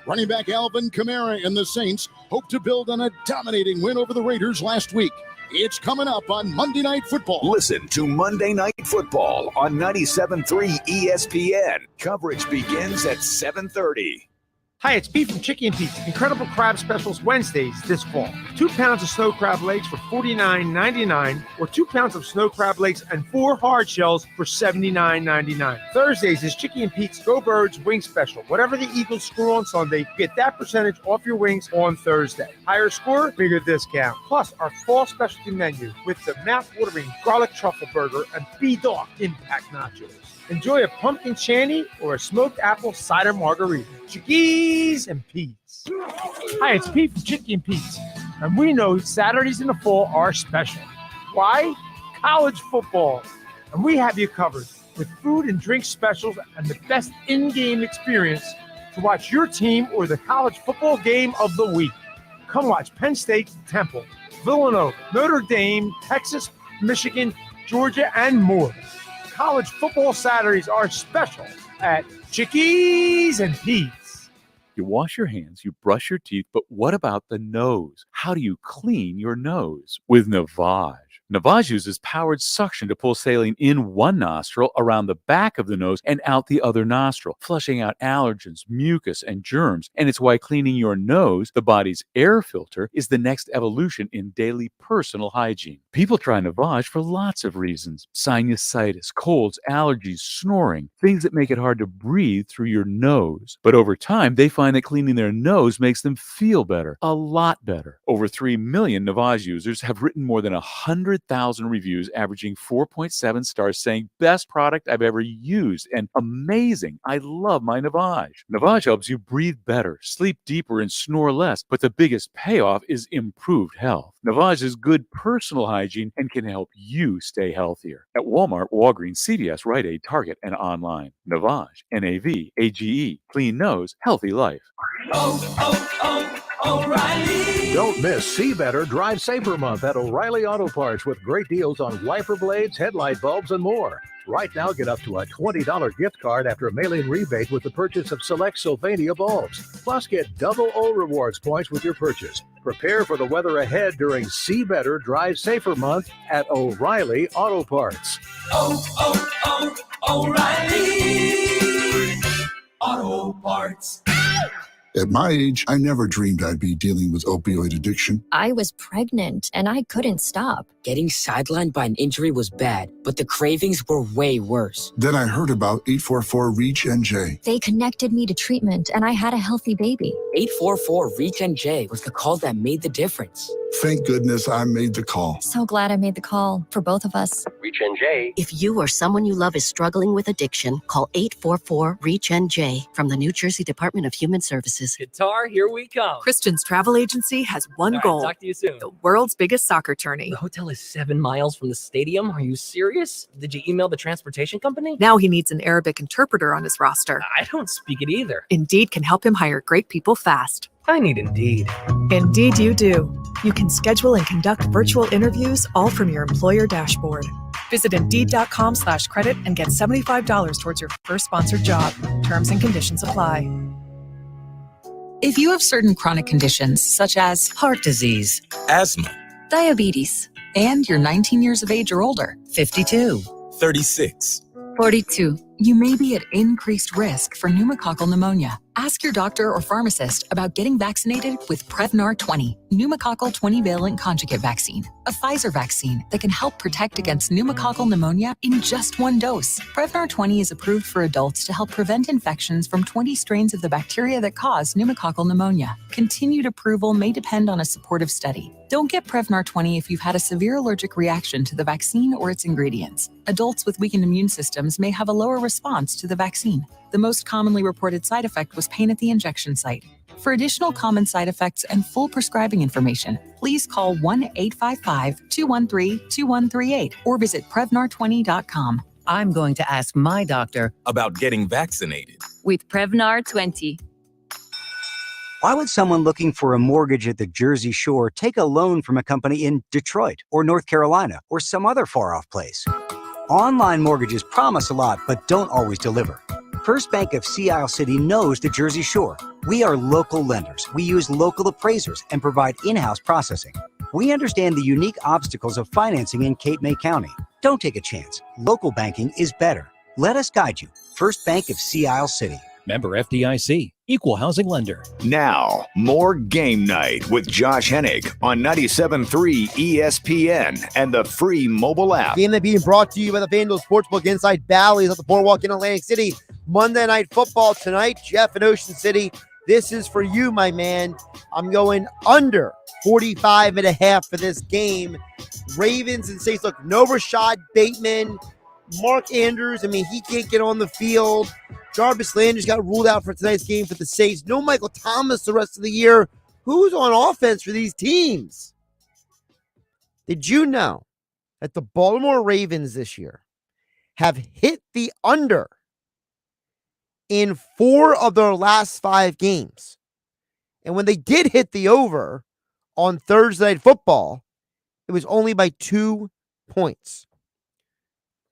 Running back Alvin Kamara and the Saints hope to build on a dominating win over the Raiders last week. It's coming up on Monday Night Football. Listen to Monday Night Football on 97.3 ESPN. Coverage begins at 7:30. Hi, it's Pete from Chicky and Pete's Incredible Crab Specials Wednesdays this fall. 2 pounds of snow crab legs for $49.99, or 2 pounds of snow crab legs and 4 hard shells for $79.99. Thursdays is Chicky and Pete's Go Birds Wing Special. Whatever the Eagles score on Sunday, you get that percentage off your wings on Thursday. Higher score, bigger discount. Plus, our fall specialty menu with the mouth-watering garlic truffle burger and B-Dog Impact Nachos. Enjoy a pumpkin shandy or a smoked apple cider margarita. Chickies and Pete's. Hi, it's Pete from Chicky and Pete's. And we know Saturdays in the fall are special. Why? College football. And we have you covered with food and drink specials and the best in-game experience to watch your team or the college football game of the week. Come watch Penn State, Temple, Villanova, Notre Dame, Texas, Michigan, Georgia, and more. College football Saturdays are special at Chickies and Pete's. You wash your hands, you brush your teeth, but what about the nose? How do you clean your nose? With Navage. Navage uses powered suction to pull saline in one nostril, around the back of the nose, and out the other nostril, flushing out allergens, mucus, and germs. And it's why cleaning your nose, the body's air filter, is the next evolution in daily personal hygiene. People try Navage for lots of reasons: sinusitis, colds, allergies, snoring, things that make it hard to breathe through your nose. But over time, they find that cleaning their nose makes them feel better, a lot better. Over 3 million Navage users have written more than 100,000 reviews, averaging 4.7 stars, saying, "Best product I've ever used," and "Amazing, I love my Navage." Navage helps you breathe better, sleep deeper, and snore less, but the biggest payoff is improved health. Navage is good personal hygiene and can help you stay healthier. At Walmart, Walgreens, CVS, Rite Aid, Target, and online. Navage, Navage, clean nose, healthy life. O'Reilly. Don't miss See Better, Drive Safer month at O'Reilly Auto Parts. Stores with great deals on wiper blades, headlight bulbs, and more. Right now, get up to a $20 gift card after a mail-in rebate with the purchase of select Sylvania bulbs. Plus, get double O Rewards points with your purchase. Prepare for the weather ahead during See Better, Drive Safer month at O'Reilly Auto Parts. O'Reilly Auto Parts. At my age, I never dreamed I'd be dealing with opioid addiction. I was pregnant and I couldn't stop. Getting sidelined by an injury was bad, but the cravings were way worse. Then I heard about 844-REACH-NJ. They connected me to treatment and I had a healthy baby. 844-REACH-NJ was the call that made the difference. Thank goodness I made the call. So glad I made the call for both of us. REACH-NJ. If you or someone you love is struggling with addiction, call 844-REACH-NJ from the New Jersey Department of Human Services. Guitar, here we come. Christian's travel agency has one All right, goal. talk to you soon. The world's biggest soccer tourney. The hotel is 7 miles from the stadium. Are you serious? Did you email the transportation company? Now he needs an Arabic interpreter on his roster. I don't speak it either. Indeed can help him hire great people fast. I need Indeed. Indeed you do. You can schedule and conduct virtual interviews all from your employer dashboard. Visit Indeed.com/credit and get $75 towards your first sponsored job. Terms and conditions apply. If you have certain chronic conditions such as heart disease, asthma, diabetes, and you're 19 years of age or older, 52, 36, 42, you may be at increased risk for pneumococcal pneumonia. Ask your doctor or pharmacist about getting vaccinated with Prevnar 20, pneumococcal 20-valent conjugate vaccine, a Pfizer vaccine that can help protect against pneumococcal pneumonia in just one dose. Prevnar 20 is approved for adults to help prevent infections from 20 strains of the bacteria that cause pneumococcal pneumonia. Continued approval may depend on a supportive study. Don't get Prevnar 20 if you've had a severe allergic reaction to the vaccine or its ingredients. Adults with weakened immune systems may have a lower response to the vaccine. The most commonly reported side effect was pain at the injection site. For additional common side effects and full prescribing information, please call 1-855-213-2138 or visit Prevnar20.com. I'm going to ask my doctor about getting vaccinated. With Prevnar 20. Why would someone looking for a mortgage at the Jersey Shore take a loan from a company in Detroit or North Carolina or some other far-off place? Online mortgages promise a lot, but don't always deliver. First Bank of Sea Isle City knows the Jersey Shore. We are local lenders. We use local appraisers and provide in-house processing. We understand the unique obstacles of financing in Cape May County. Don't take a chance. Local banking is better. Let us guide you. First Bank of Sea Isle City. Member FDIC, Equal Housing Lender. Now, more Game Night with Josh Hennig on 97.3 ESPN and the free mobile app. Game Night being brought to you by the FanDuel Sportsbook inside Bally's at the Boardwalk in Atlantic City. Monday Night Football tonight, Jeff in Ocean City. This is for you, my man. I'm going under 45.5 for this game. Ravens and Saints. Look, no Rashad Bateman. Mark Andrews, he can't get on the field. Jarvis Landry's got ruled out for tonight's game for the Saints. No Michael Thomas the rest of the year. Who's on offense for these teams? Did you know that the Baltimore Ravens this year have hit the under in 4 of their last 5 games? And when they did hit the over on Thursday Night Football, it was only by 2 points.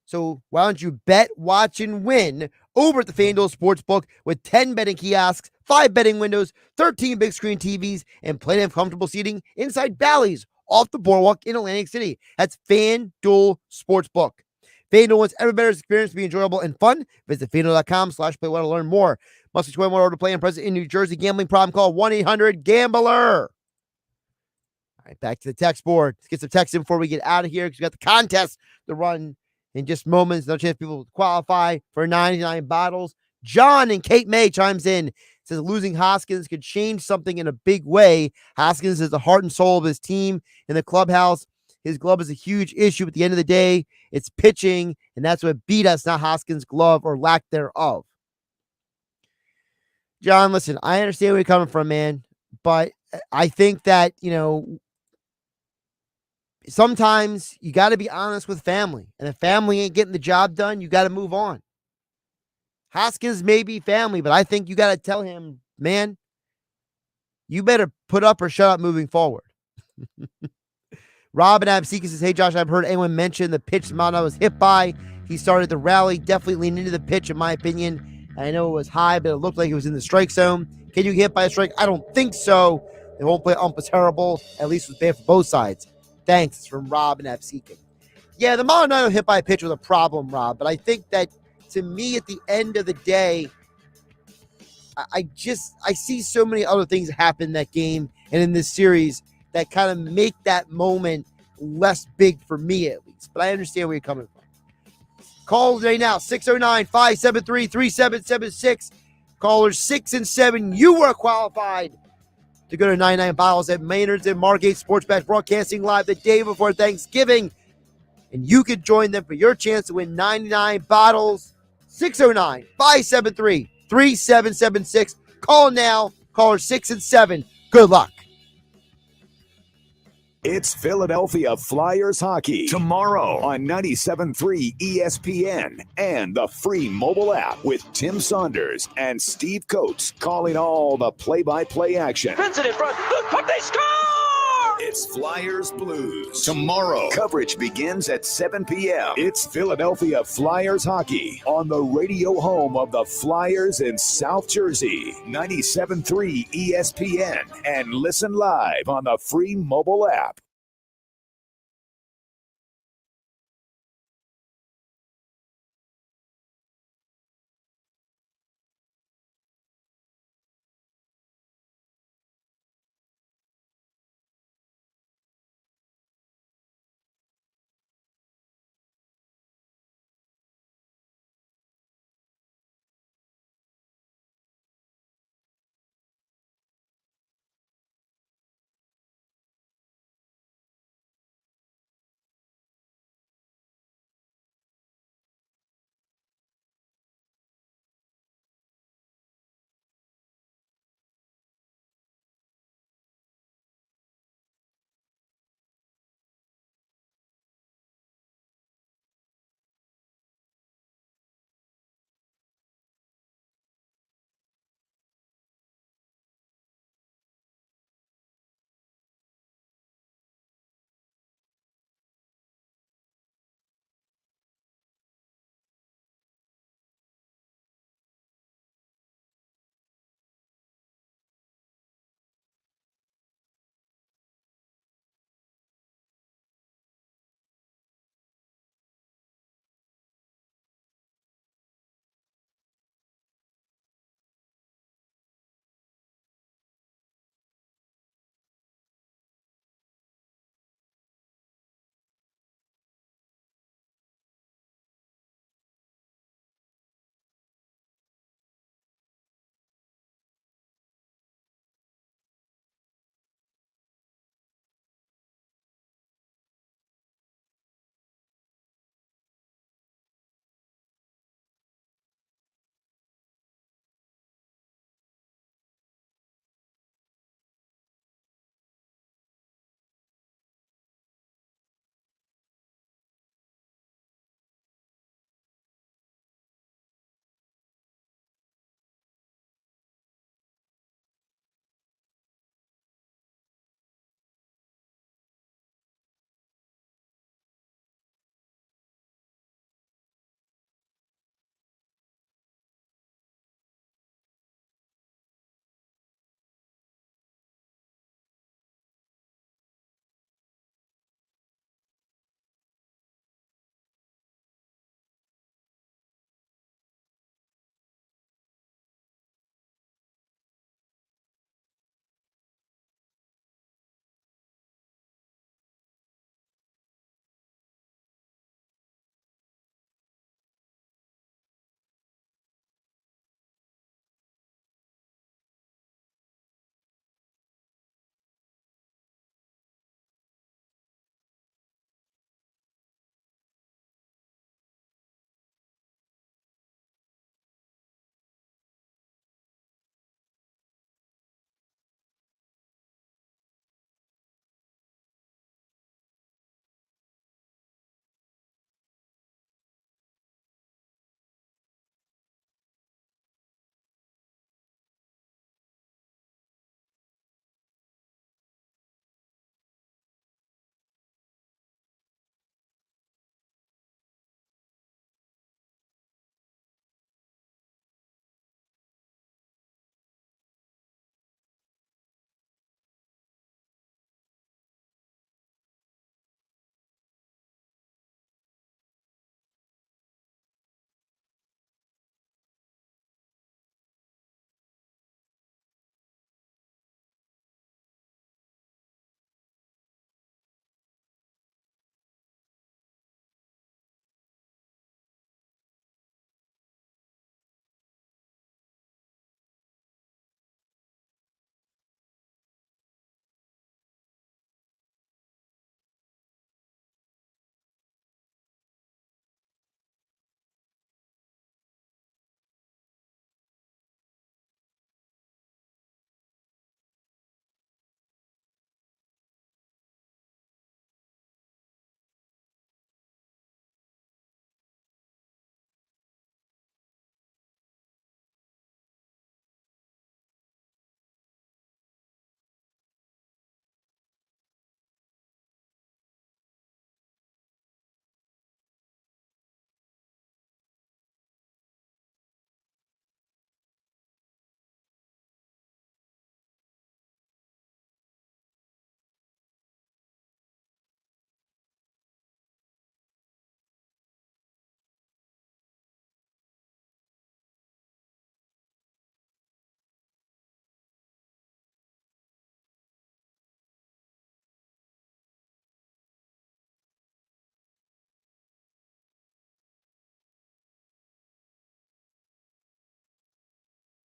So why don't you bet, watch, and win over at the FanDuel Sportsbook with 10 betting kiosks, 5 betting windows, 13 big screen TVs, and plenty of comfortable seating inside Bally's off the Boardwalk in Atlantic City. That's FanDuel Sportsbook. FanDuel wants every bettor's experience to be enjoyable and fun. Visit FanDuel.com/play to learn more. Must be 21 or to play and present in New Jersey. Gambling problem, call 1-800-GAMBLER. All right, back to the text board. Let's get some texts in before we get out of here because we got the contest to run in just moments. No chance people qualify for 99 bottles. John in Cape May chimes in. Says losing Hoskins could change something in a big way. Hoskins is the heart and soul of his team in the clubhouse. His glove is a huge issue. At the end of the day, it's pitching, and that's what beat us, not Hoskins' glove or lack thereof. John, listen, I understand where you're coming from, man, but I think that, sometimes you got to be honest with family. And if family ain't getting the job done, you got to move on. Hoskins may be family, but I think you got to tell him, man, you better put up or shut up moving forward. Robin Absika says, hey, Josh, I've heard anyone mention the pitch Maaddi was hit by. He started the rally, definitely leaned into the pitch, in my opinion. I know it was high, but it looked like it was in the strike zone. Can you get hit by a strike? I don't think so. The whole play ump was terrible. At least it was bad for both sides. Thanks. It's from Rob and Absika. Yeah, the Maaddi hit by a pitch was a problem, Rob. But I think that, to me, at the end of the day, I see so many other things happen in that game and in this series that kind of make that moment less big for me, at least. But I understand where you're coming from. Call today now, 609-573-3776. Callers 6 and 7, you are qualified to go to 99 Bottles at Maynard's and Margate Sports Bash, broadcasting live the day before Thanksgiving. And you could join them for your chance to win 99 bottles. 609-573-3776. Call now. Caller 6 and 7. Good luck. It's Philadelphia Flyers hockey tomorrow on 97.3 ESPN and the free mobile app with Tim Saunders and Steve Coates calling all the play-by-play action. Vincent in front. Look, they score! It's Flyers Blues tomorrow. Coverage begins at 7 p.m. It's Philadelphia Flyers hockey on the radio home of the Flyers in South Jersey. 97.3 ESPN and listen live on the free mobile app.